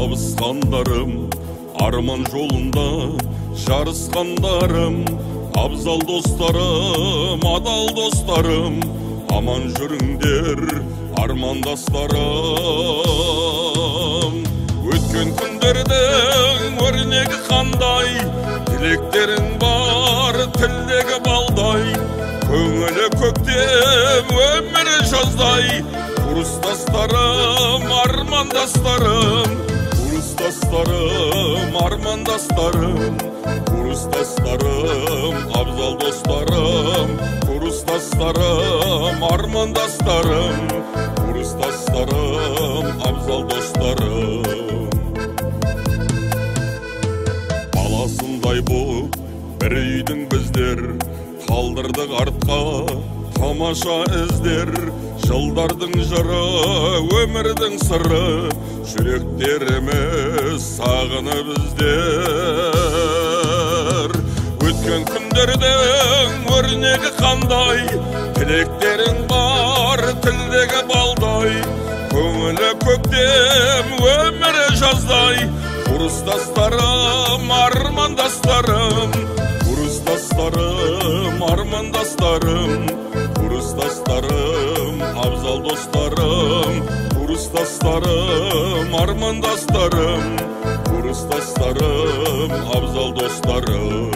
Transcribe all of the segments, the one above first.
табысқандарым, арман жолында жарысқандарым, абзал достарым, адал достарым, аман жүріңдер, армандастарым. Өткен күндердің өрнегі қандай, тілектерің бар, тілдегі балдай, көңілі көктем, өмірі жаздай. Курстастарым, армандастарым, курстастарым, армандастарым, курстастарым, абзал достарым, курстастарым, армандастарым, курстастарым, абзал достарым. Баласындай боп бір үйдің біздер, қалдырдық артқа тамаша іздер. Жылдардың жыры, өмірдің сыры, жүректеріміз сағынып іздер. Өткен күндердің өрнегі қандай, тілектерің бар, тілдегі балдай, көңілі көктем, өмірі жаздай. Курстастарым, армандастарым, курстастарым, армандастарым, курстастарым, абзал достарым, курстастарым, армандастарым, курстастарым, абзал достарым.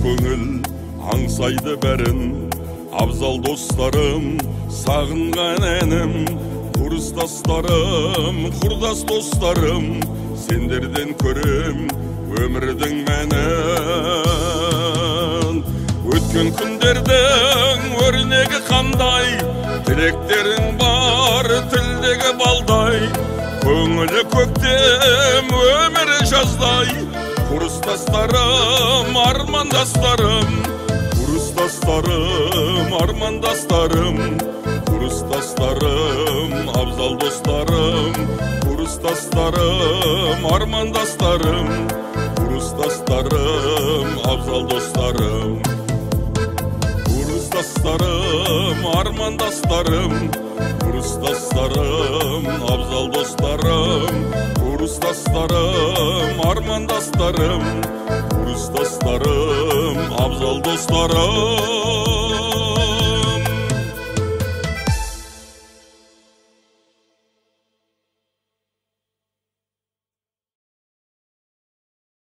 Көңіл аңсайды бәрін, абзал достарым, сағынған әнім. Курстастарым, құрдас достарым, сендерден көрем өмірдің мәнін. Өткен күндердің өрнегі қандай, тілектерің бар, тілдегі балдай, көңілі көктем, өмірі жаздай. Курстастарым, армандастарым, курстастарым, армандастарым, курстастарым, абзал достарым, курстастарым, армандастарым, курстастарым, абзал достарым. Курстастарым, армандастарым, курстастарым, абзал достарым, курстастарым, армандастарым, курстастарым, абзал достарым.